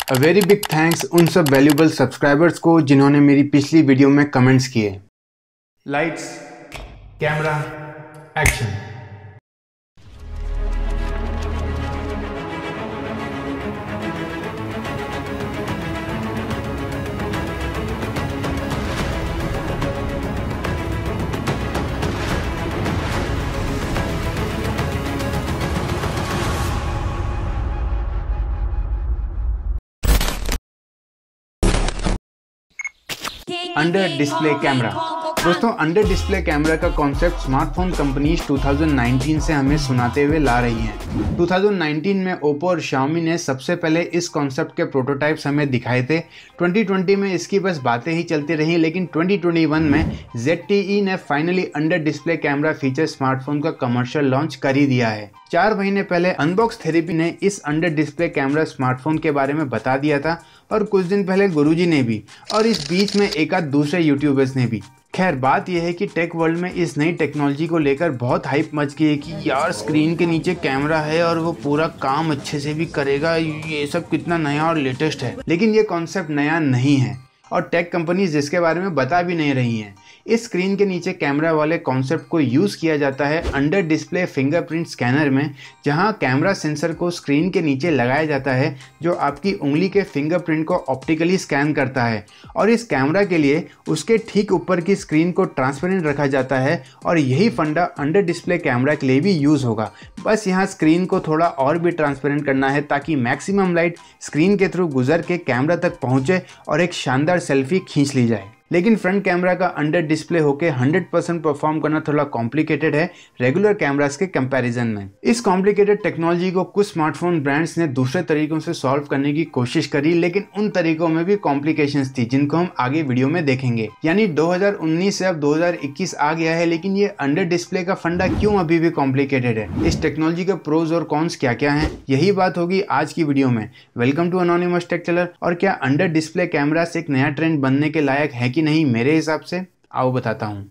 A very big thanks उन सब valuable subscribers को जिन्होंने मेरी पिछली वीडियो में कमेंट्स किए। Lights, camera, action. Under display camera. दोस्तों, अंडर डिस्प्ले कैमरा का कॉन्सेप्ट स्मार्टफोन कंपनीज 2019 से हमें सुनाते हुए ला रही हैं। 2019 में ओप्पो और Xiaomi ने सबसे पहले इस कॉन्सेप्ट के प्रोटोटाइप्स हमें दिखाए थे। 2020 में इसकी बस बातें ही चलती रहीं, लेकिन 2021 में ZTE ने finally under display camera feature smartphone का कमर्शियल लॉन्च कर ही दिया है। 4 महीने पहले अनबॉक्स थेरेपी ने इस अंडर डिस्प्ले कैमरा स्मार्टफोन के बारे में बता दिया था और कुछ दिन पहले गुरुजी ने भी, और इस बीच में एक आध दूसरे यूट्यूबर्स ने भी। खैर, बात यह है कि टेक वर्ल्ड में इस नई टेक्नोलॉजी को लेकर बहुत हाइप मच गई है कि यार स्क्रीन के नीचे कैमरा है और वो पूरा काम अच्छे से भी करेगा, ये सब कितना नया और लेटेस्ट है। लेकिन ये कॉन्सेप्ट नया नहीं है और टेक कंपनीज इसके बारे में बता भी नहीं रही हैं। इस स्क्रीन के नीचे कैमरा वाले कॉन्सेप्ट को यूज़ किया जाता है अंडर डिस्प्ले फिंगरप्रिंट स्कैनर में, जहां कैमरा सेंसर को स्क्रीन के नीचे लगाया जाता है जो आपकी उंगली के फिंगरप्रिंट को ऑप्टिकली स्कैन करता है। और इस कैमरा के लिए उसके ठीक ऊपर की स्क्रीन को ट्रांसपेरेंट रखा जाता है और यही फंडा अंडर डिस्प्ले कैमरा के लिए भी यूज़ होगा। बस यहाँ स्क्रीन को थोड़ा और भी ट्रांसपेरेंट करना है ताकि मैक्सिमम लाइट स्क्रीन के थ्रू गुजर के कैमरा तक पहुँचे और एक शानदार सेल्फी खींच ली जाए। लेकिन फ्रंट कैमरा का अंडर डिस्प्ले होकर 100% परफॉर्म करना थोड़ा कॉम्प्लिकेटेड है रेगुलर कैमरास के कंपैरिजन में। इस कॉम्प्लिकेटेड टेक्नोलॉजी को कुछ स्मार्टफोन ब्रांड्स ने दूसरे तरीकों से सॉल्व करने की कोशिश करी, लेकिन उन तरीकों में भी कॉम्प्लिकेशंस थी जिनको हम आगे वीडियो में देखेंगे। यानी 2019 से अब 2021 आ गया है, लेकिन ये अंडर डिस्प्ले का फंडा क्यों अभी भी कॉम्प्लिकेटेड है? इस टेक्नोलॉजी के प्रोज और कॉन्स क्या क्या हैं, यही बात होगी आज की वीडियो में। Welcome to anonymous tech tailor. और क्या अंडर डिस्प्ले कैमरास एक नया ट्रेंड बनने के लायक है कि नहीं मेरे हिसाब से? आओ बताता हूं।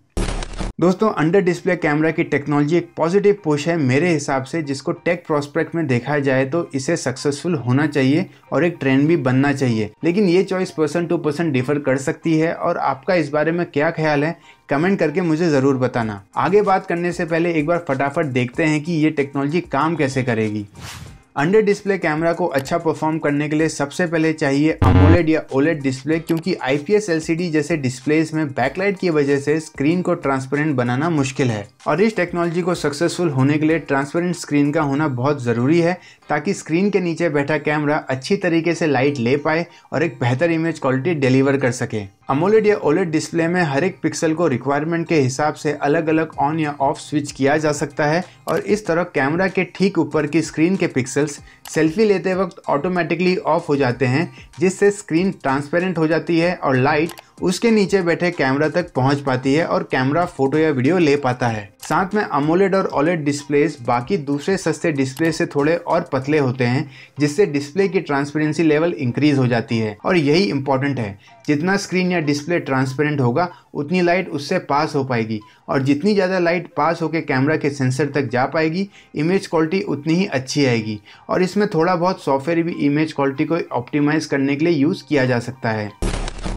दोस्तों, अंडर डिस्प्ले कैमरा की टेक्नोलॉजी एक पॉजिटिव पुश है मेरे हिसाब से, जिसको टेक प्रोस्पेक्ट में देखा जाए तो इसे सक्सेसफुल होना चाहिए और एक ट्रेंड भी बनना चाहिए। लेकिन ये choice person to person differ कर सकती है और आपका इस बारे में क्या ख्याल है कमेंट करके मुझे ज़रूर बताना। आगे बात करने से पहले एक बार फटाफट देखते हैं कि ये टेक्नोलॉजी काम कैसे करेगी। अंडर डिस्प्ले कैमरा को अच्छा परफॉर्म करने के लिए सबसे पहले चाहिए अमोलेड या ओलेड डिस्प्ले, क्योंकि IPS LCD जैसे डिस्प्लेस में बैकलाइट की वजह से स्क्रीन को ट्रांसपेरेंट बनाना मुश्किल है। और इस टेक्नोलॉजी को सक्सेसफुल होने के लिए ट्रांसपेरेंट स्क्रीन का होना बहुत ज़रूरी है ताकि स्क्रीन के नीचे बैठा कैमरा अच्छी तरीके से लाइट ले पाए और एक बेहतर इमेज क्वालिटी डिलीवर कर सके। अमोलेड या ओलेड डिस्प्ले में हर एक पिक्सल को रिक्वायरमेंट के हिसाब से अलग अलग ऑन या ऑफ स्विच किया जा सकता है और इस तरह कैमरा के ठीक ऊपर की स्क्रीन के पिक्सल्स सेल्फी लेते वक्त ऑटोमेटिकली ऑफ हो जाते हैं, जिससे स्क्रीन ट्रांसपेरेंट हो जाती है और लाइट उसके नीचे बैठे कैमरा तक पहुंच पाती है और कैमरा फोटो या वीडियो ले पाता है। साथ में अमोलेड और ओलेड डिस्प्लेस बाकी दूसरे सस्ते डिस्प्ले से थोड़े और पतले होते हैं, जिससे डिस्प्ले की ट्रांसपेरेंसी लेवल इंक्रीज हो जाती है। और यही इंपॉर्टेंट है, जितना स्क्रीन या डिस्प्ले ट्रांसपेरेंट होगा उतनी लाइट उससे पास हो पाएगी और जितनी ज़्यादा लाइट पास होकर कैमरा के सेंसर तक जा पाएगी इमेज क्वालिटी उतनी ही अच्छी आएगी। और इसमें थोड़ा बहुत सॉफ्टवेयर भी इमेज क्वालिटी को ऑप्टिमाइज करने के लिए यूज़ किया जा सकता है।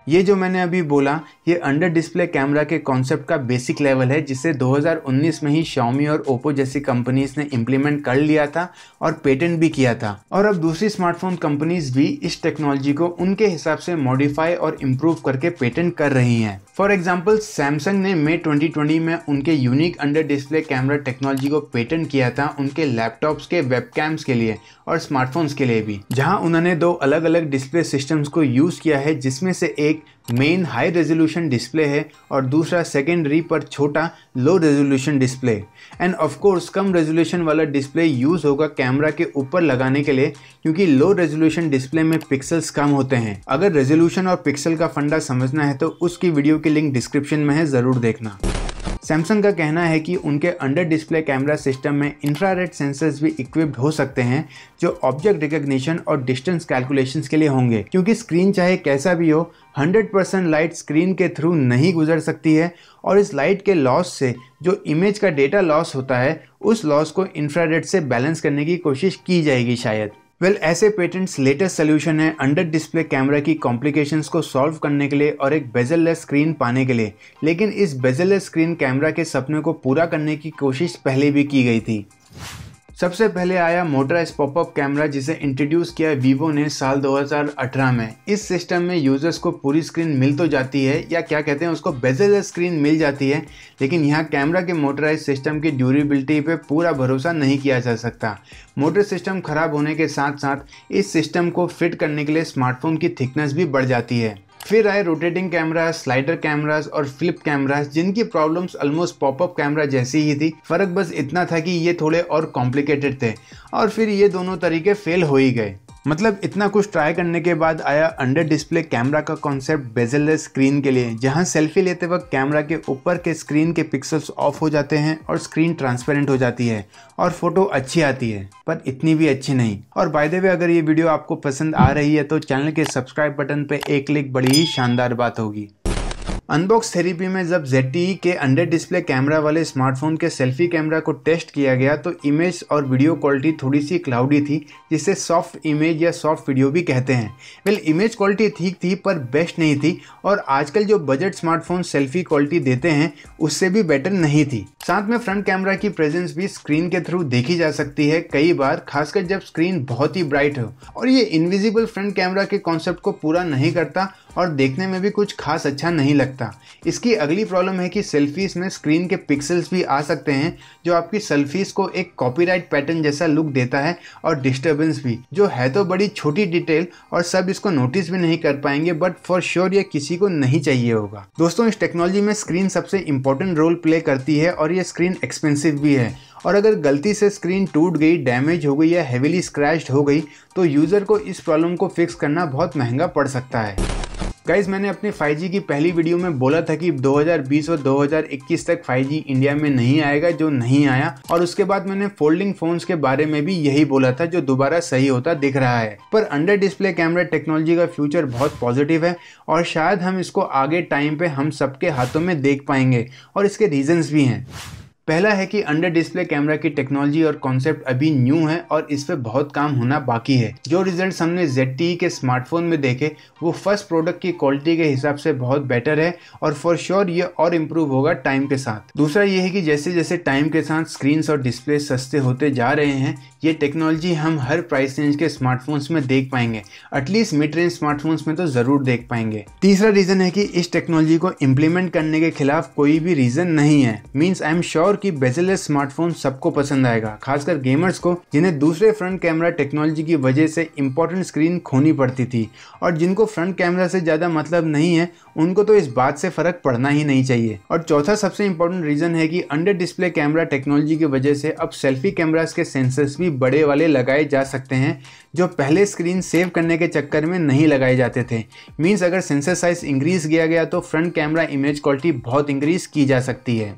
ये जो मैंने अभी बोला ये अंडर डिस्प्ले कैमरा के कॉन्सेप्ट का बेसिक लेवल है, जिसे 2019 में ही Xiaomi और Oppo जैसी कंपनीज ने इम्प्लीमेंट कर लिया था और पेटेंट भी किया था। और अब दूसरी स्मार्टफोन कंपनीज भी इस टेक्नोलॉजी को उनके हिसाब से मॉडिफाई और इम्प्रूव करके पेटेंट कर रही हैं। फॉर एग्जाम्पल, सैमसंग ने मई 2020 में उनके unique under display camera technology को पेटेंट किया था उनके लैपटॉप्स के वेबकैम्स के लिए और स्मार्टफोन्स के लिए भी, जहां उन्होंने 2 अलग अलग डिस्प्ले सिस्टम्स को यूज़ किया है, जिसमें से एक मेन हाई रेजोल्यूशन डिस्प्ले है और दूसरा सेकेंडरी पर छोटा low resolution display. End of course come resolution वाला डिस्प्ले यूज़ होगा कैमरा के ऊपर लगाने के लिए, क्योंकि लो रेजोल्यूशन डिस्प्ले में पिक्सल्स कम होते हैं। अगर रेजोल्यूशन और पिक्सल का फंडा समझना है तो उसकी वीडियो की लिंक डिस्क्रिप्शन में है, ज़रूर देखना। सैमसंग का कहना है कि उनके अंडर डिस्प्ले कैमरा सिस्टम में इंफ्रारेड सेंसर्स भी इक्विप्ड हो सकते हैं जो ऑब्जेक्ट रिकॉग्निशन और डिस्टेंस कैलकुलेशंस के लिए होंगे, क्योंकि स्क्रीन चाहे कैसा भी हो 100% लाइट स्क्रीन के थ्रू नहीं गुजर सकती है और इस लाइट के लॉस से जो इमेज का डेटा लॉस होता है उस लॉस को इंफ्रारेड से बैलेंस करने की कोशिश की जाएगी शायद। ऐसे पेटेंट्स लेटेस्ट सोल्यूशन है अंडर डिस्प्ले कैमरा की कॉम्प्लिकेशंस को सॉल्व करने के लिए और एक बेजल-लेस स्क्रीन पाने के लिए। लेकिन इस बेजल-लेस स्क्रीन कैमरा के सपने को पूरा करने की कोशिश पहले भी की गई थी। सबसे पहले आया मोटराइज पॉपअप कैमरा, जिसे इंट्रोड्यूस किया वीवो ने साल 2018 में। इस सिस्टम में यूजर्स को पूरी स्क्रीन मिल तो जाती है, या क्या कहते हैं उसको, बेजल स्क्रीन मिल जाती है, लेकिन यहाँ कैमरा के मोटराइज सिस्टम की ड्यूरेबिलिटी पे पूरा भरोसा नहीं किया जा सकता। मोटर सिस्टम खराब होने के साथ साथ इस सिस्टम को फिट करने के लिए स्मार्टफोन की थिकनेस भी बढ़ जाती है। फिर आए रोटेटिंग कैमरास, स्लाइडर कैमरास और फ्लिप कैमरास, जिनकी प्रॉब्लम्स ऑलमोस्ट पॉपअप कैमरा जैसी ही थी। फर्क बस इतना था कि ये थोड़े और कॉम्प्लिकेटेड थे, और फिर ये दोनों तरीके फेल हो ही गए। मतलब इतना कुछ ट्राई करने के बाद आया अंडर डिस्प्ले कैमरा का कॉन्सेप्ट बेजल-लेस स्क्रीन के लिए, जहां सेल्फी लेते वक्त कैमरा के ऊपर के स्क्रीन के पिक्सल्स ऑफ हो जाते हैं और स्क्रीन ट्रांसपेरेंट हो जाती है और फोटो अच्छी आती है, पर इतनी भी अच्छी नहीं। और बाय द वे, अगर ये वीडियो आपको पसंद आ रही है तो चैनल के सब्सक्राइब बटन पे एक क्लिक बड़ी ही शानदार बात होगी। अनबॉक्स थेरेपी में जब ZTE के अंडर डिस्प्ले कैमरा वाले स्मार्टफोन के सेल्फी कैमरा को टेस्ट किया गया तो इमेज और वीडियो क्वालिटी थोड़ी सी क्लाउडी थी, जिसे सॉफ्ट इमेज या सॉफ्ट वीडियो भी कहते हैं। इमेज क्वालिटी ठीक थी पर बेस्ट नहीं थी, और आजकल जो बजट स्मार्टफोन सेल्फी क्वालिटी देते हैं उससे भी बेटर नहीं थी। साथ में फ्रंट कैमरा की प्रेजेंस भी स्क्रीन के थ्रू देखी जा सकती है कई बार, खासकर जब स्क्रीन बहुत ही ब्राइट हो। और ये इनविजिबल फ्रंट कैमरा के कॉन्सेप्ट को पूरा नहीं करता और देखने में भी कुछ खास अच्छा नहीं लगता। इसकी अगली प्रॉब्लम है कि सेल्फीज में स्क्रीन के पिक्सल्स भी आ सकते हैं, जो आपकी सेल्फीज को एक कॉपीराइट पैटर्न जैसा लुक देता है, और डिस्टर्बेंस भी, जो है तो बड़ी छोटी डिटेल और सब इसको नोटिस भी नहीं कर पाएंगे, बट फॉर श्योर ये किसी को नहीं चाहिए होगा। दोस्तों, इस टेक्नोलॉजी में स्क्रीन सबसे इंपॉर्टेंट रोल प्ले करती है, और ये स्क्रीन एक्सपेंसिव भी है। और अगर गलती से स्क्रीन टूट गई, डैमेज हो गई या हेवीली स्क्रैच्ड हो गई तो यूजर को इस प्रॉब्लम को फिक्स करना बहुत महंगा पड़ सकता है। गाइज, मैंने अपनी 5G की पहली वीडियो में बोला था कि 2020 और 2021 तक 5G इंडिया में नहीं आएगा, जो नहीं आया। और उसके बाद मैंने फोल्डिंग फोन्स के बारे में भी यही बोला था, जो दोबारा सही होता दिख रहा है। पर अंडर डिस्प्ले कैमरा टेक्नोलॉजी का फ्यूचर बहुत पॉजिटिव है, और शायद हम इसको आगे टाइम पे हम सबके हाथों में देख पाएंगे, और इसके रीजंस भी हैं। पहला है कि अंडर डिस्प्ले कैमरा की टेक्नोलॉजी और कॉन्सेप्ट अभी न्यू है और इस पे बहुत काम होना बाकी है। जो रिजल्ट्स हमने ZTE के स्मार्टफोन में देखे वो फर्स्ट प्रोडक्ट की क्वालिटी के हिसाब से बहुत बेटर है, और फॉर श्योर ये और इम्प्रूव होगा टाइम के साथ। दूसरा ये है कि जैसे जैसे टाइम के साथ स्क्रीन और डिस्प्ले सस्ते होते जा रहे हैं, ये टेक्नोलॉजी हम हर प्राइस रेंज के स्मार्टफोन्स में देख पाएंगे, एटलीस्ट मिड रेंज स्मार्टफोन्स में तो जरूर देख पाएंगे। तीसरा रीजन है कि इस टेक्नोलॉजी को इम्प्लीमेंट करने के खिलाफ कोई भी रीजन नहीं है। मीन्स आई एम श्योर कि बेजल-लेस स्मार्टफोन सबको पसंद आएगा, खासकर गेमर्स को, जिन्हें दूसरे फ्रंट कैमरा टेक्नोलॉजी की वजह से इंपॉर्टेंट स्क्रीन खोनी पड़ती थी, और जिनको फ्रंट कैमरा से ज्यादा मतलब नहीं है उनको तो इस बात से फर्क पड़ना ही नहीं चाहिए। और चौथा सबसे इंपॉर्टेंट रीजन है कि अंडर डिस्प्ले कैमरा टेक्नोलॉजी की वजह से अब सेल्फी कैमरास के सेंसर्स भी बड़े वाले लगाए जा सकते हैं, जो पहले स्क्रीन सेव करने के चक्कर में नहीं लगाए जाते थे। मीन्स अगर सेंसर साइज इंक्रीज किया गया तो फ्रंट कैमरा इमेज क्वालिटी बहुत इंक्रीज की जा सकती है।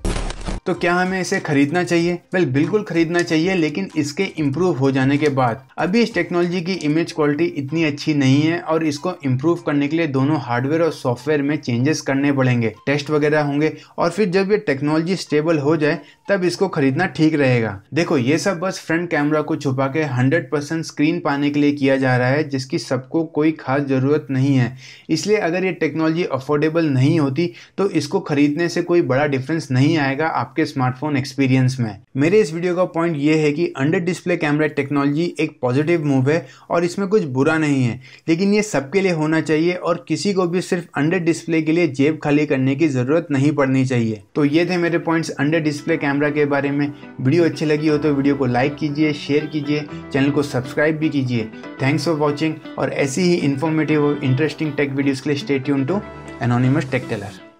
तो क्या हमें इसे खरीदना चाहिए? बिल्कुल खरीदना चाहिए, लेकिन इसके इम्प्रूव हो जाने के बाद। अभी इस टेक्नोलॉजी की इमेज क्वालिटी इतनी अच्छी नहीं है, और इसको इम्प्रूव करने के लिए दोनों हार्डवेयर और सॉफ्टवेयर में चेंजेस करने पड़ेंगे, टेस्ट वगैरह होंगे, और फिर जब ये टेक्नोलॉजी स्टेबल हो जाए तब इसको खरीदना ठीक रहेगा। देखो, ये सब बस फ्रंट कैमरा को छुपा के 100% स्क्रीन पाने के लिए किया जा रहा है, जिसकी सबको कोई खास जरूरत नहीं है। इसलिए अगर ये टेक्नोलॉजी अफोर्डेबल नहीं होती तो इसको खरीदने से कोई बड़ा डिफरेंस नहीं आएगा आपके स्मार्टफोन एक्सपीरियंस में। मेरे इस वीडियो का पॉइंट ये है कि अंडर डिस्प्ले कैमरा टेक्नोलॉजी एक पॉजिटिव मूव है और इसमें कुछ बुरा नहीं है, लेकिन ये सबके लिए होना चाहिए और किसी को भी सिर्फ अंडर डिस्प्ले के लिए जेब खाली करने की जरूरत नहीं पड़नी चाहिए। तो ये थे मेरे पॉइंट्स अंडर डिस्प्ले कैमरा के बारे में। वीडियो अच्छी लगी हो तो वीडियो को लाइक कीजिए, शेयर कीजिए, चैनल को सब्सक्राइब भी कीजिए। थैंक्स फॉर वॉचिंग, और ऐसी ही इन्फॉर्मेटिव और इंटरेस्टिंग टेक वीडियोस के लिए stay tune to anonymous tech Taylor.